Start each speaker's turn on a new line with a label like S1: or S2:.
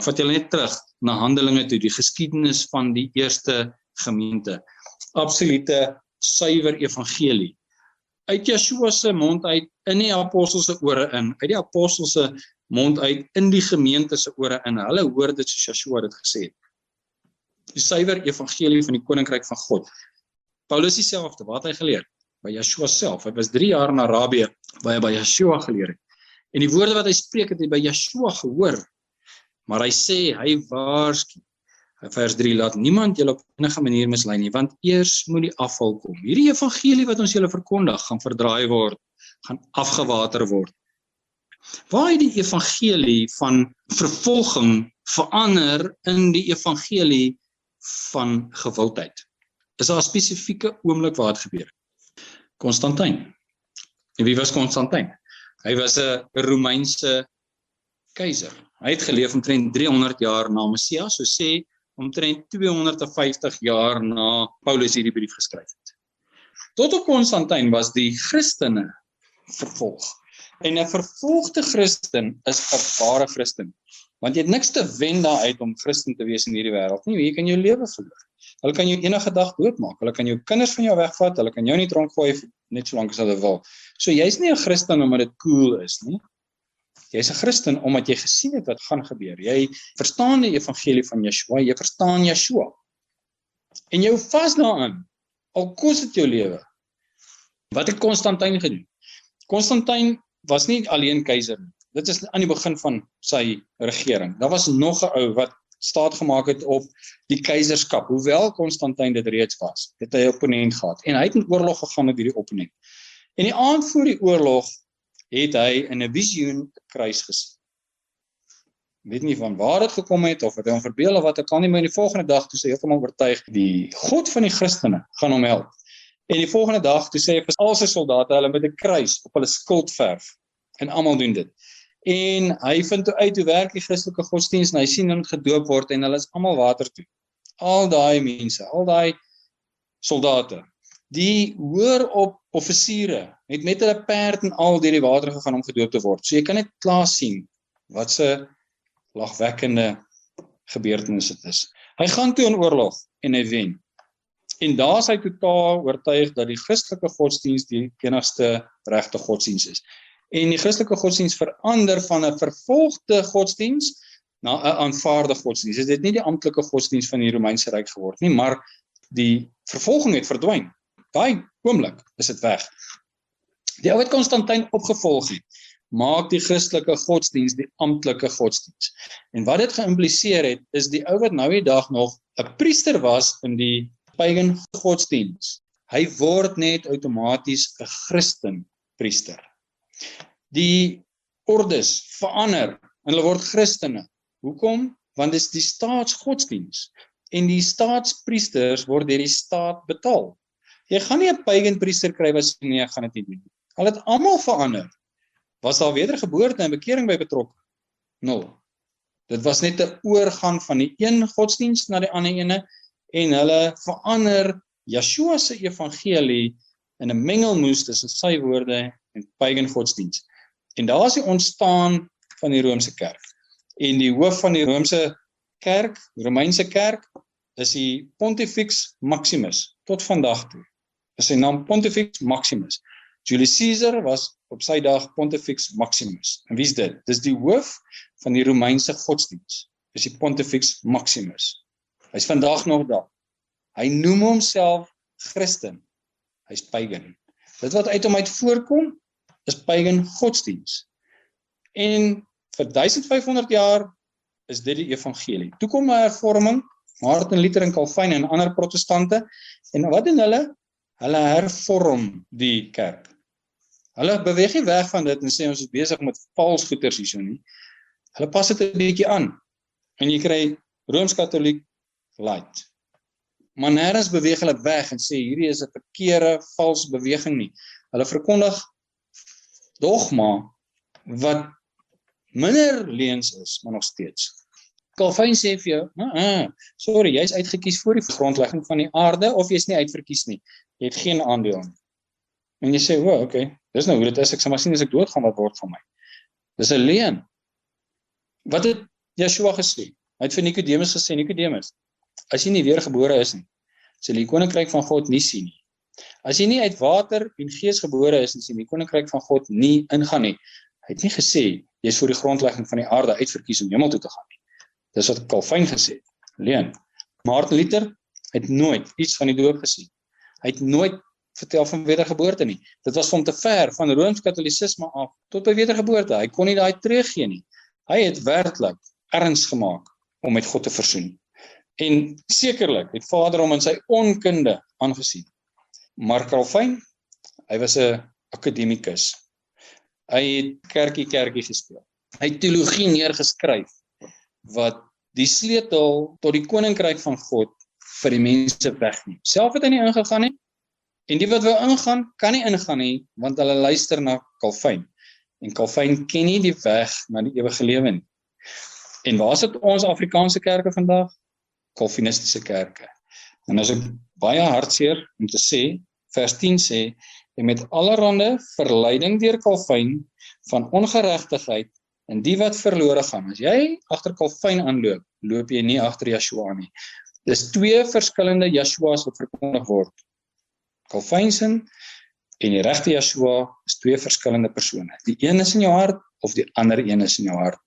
S1: Vat julle net terug na Handelinge toe, die geskiedenis van die eerste gemeente. Absolute suiwer evangelie. Uit Yeshua se mond uit, in die apostels se ore in, uit die apostels se mond uit, in die gemeente se ore in. Hulle hoor dit soos Yeshua dit gesê het. Die suiwer evangelie van die koninkryk van God. Paulus dieselfde, wat hy geleer? By Yeshua self. Hy was 3 jaar in Arabië, waar hy by Yeshua geleer het. En die woorde wat hy spreek het hy by Yeshua gehoor. Maar hy sê, hy waarsku, vers 3, laat niemand julle op enige manier mislei nie, want eers moet die afval kom. Hierdie evangelie wat ons julle verkondig, gaan verdraai word, gaan afgewater word. Waar het die evangelie van vervolging verander in die evangelie van gewildheid? Is daar 'n spesifieke oomblik waar dit gebeur? Konstantijn. En wie was Konstantijn? Hy was 'n Romeinse keiser. Hy het geleef omtrent 300 jaar na Messias, so sê omtrent 250 jaar na Paulus hierdie brief geskryf het. Tot op Konstantijn was die Christene vervolg. En 'n vervolgde Christen is 'n ware Christen. Want jy het niks te wen daaruit om Christen te wees in hierdie wêreld nie. Jy kan jou lewe verloor. Hulle kan jou enige dag doodmaak. Hulle kan jou kinders van jou wegvat. Hulle kan jou nie tronk gooi net solank as hulle wil. So jy's nie 'n Christen omdat dit cool is nie. Jy's 'n Christen omdat jy gesien het wat gaan gebeur. Jy verstaan die evangelie van Yeshua, jy verstaan Yeshua. En jy hou vas daaraan, al kos dit jou lewe. Wat het Konstantijn gedoen? Konstantijn was nie alleen keiser nie. Dit is aan die begin van sy regering. Daar was nog 'n ou wat staat gemaak het op die keizerskap, hoewel Konstantijn dit reeds was. Het hy 'n opponent gehad. En hy het in oorlog gegaan met hierdie opponent. En die aand voor die oorlog het hy in 'n visioen 'n kruis gesien. Ek weet nie van waar dit gekom het, of het hy hom verbeel of wat, ek kan nie, maar in die volgende dag, toe sy heeltemal oortuig, die God van die Christene gaan hom help. En die volgende dag, toe sê hy vir al sy soldate, hulle met 'n kruis op hulle skild verf. En almal doen dit. En hy vind toe uit hoe werk die Christelike godsdienst, en hy sien hulle gedoop word, en hulle is almal water toe. Al daai mense, al daai soldate, die hoër op offisiere, het met hulle perd en al deur die water gegaan om gedoop te word. So jy kan net klaar sien wat se lagwekkende gebeurtenis dit is. Hy gaan toe in oorlog en hy wen. En daar is hy totaal oortuig dat die Christelike godsdienst die enigste regte godsdienst is. En die Christelike godsdienst verander van 'n vervolgde godsdienst na 'n aanvaarde godsdienst. Dit het nie die amptelike godsdienst van die Romeinse Ryk geword nie, maar die vervolging het verdwyn. Daai oomblik is dit weg. Die ou wat Konstantijn opgevolg het, maak die Christelike godsdienst die amptelike godsdienst. En wat dit geïmpliseer het, is die ou wat nou die dag nog 'n priester was in die pagan godsdienst. Hy word net outomaties 'n Christen priester. Die ordes verander en hulle word Christene. Hoekom? Want dit is die staatsgodsdienst. En die staatspriesters word deur die staat betaal. Jy gaan nie 'n pagan priester kry wat sê nee, ek gaan dit nie doen. Hulle het almal verander. Was daar wedergeboorte en bekering by betrokke? 0. Dit was net 'n oorgang van die een godsdienst na die ander ene, en hulle verander Yeshua se evangelie in 'n mengelmoes tussen sy woorde en pagan godsdienst. En daar is die ontstaan van die Romeinse kerk. En die hoof van die Romeinse kerk, die Romeinse kerk, is die Pontifex Maximus, tot vandag toe. Is sy naam Pontifex Maximus. Julius Caesar was op sy dag Pontifex Maximus. En wie is dit? Dis die hoof van die Romeinse godsdienst. Dis die Pontifex Maximus. Hy's vandag nog daar. Hy noem homself Christen. Hy's pagan. Dit wat uit hom uit voorkom, is pagan godsdienst. En vir 1500 jaar is dit die evangelie. Toe kom 'n hervorming, Martin Luther en Calvin en ander protestante, en wat doen hulle? Hulle hervorm die kerk. Hulle beweeg nie weg van dit en sê ons is besig met vals goeters hierso nie. Hulle pas dit 'n bietjie aan. En jy kry Rooms-Katoliek light. Maar nêrens beweeg hulle weg en sê hierdie is 'n verkeerde, vals beweging nie. Hulle verkondig dogma wat minder leens is, maar nog steeds. Calvin sê vir jou, sorry, jy's uitgekies voor die grondlegging van die aarde, of jy's nie uitverkies nie. Jy het geen aandeel nie. En jy sê, okay, dis nou hoe dit is, ek sal maar sien as ek doodgaan wat word van my. Dis 'n leuen. Wat het Yeshua gesê. Hy het vir Nicodemus gesê, Nicodemus, as jy nie weergebore is nie, sal jy die koninkryk van God nie sien nie. As jy nie uit water en gees gebore is, sal jy die koninkryk van God nie ingaan nie. Hy het nie gesê, jy is voor die grondlegging van die aarde uitverkies om hemel toe te gaan nie. Dis wat Calvin gesê het. Alleen, Martin Luther het nooit iets van die doop gesien. Hy het nooit vertel van wedergeboorte nie. Dit was vir hom te ver van Rooms-Katolicisme af tot by wedergeboorte. Hy kon nie daai teruggee nie. Hy het werklik erns gemaak om met God te versoen. En sekerlik het Vader hom in sy onkunde aangesien. Maar Calvin, hy was 'n akademikus. Hy het kerkie gespeel. Hy het teologie neergeskryf wat die sleutel tot die koninkryk van God vir die mense wegneem. Self het hy nie ingegaan nie. En die wat wou ingaan, kan nie ingaan nie, want hulle luister na Calvin. En Calvin ken nie die weg na die ewige lewe nie. En waar sit ons Afrikaanse kerke vandag? Calvinistiese kerke. En as ek baie hartseer om te sê, vers 10 sê, en met allerhande verleiding deur Calvin van ongeregtigheid en die wat verlore gaan. As jy agter Calvin aanloop, loop jy nie agter Yeshua nie. Dis twee verskillende Yeshua's wat verkondig word. Calvin's en die regte Yeshua is twee verskillende persone. Die een is in jou hart of die ander een is in jou hart.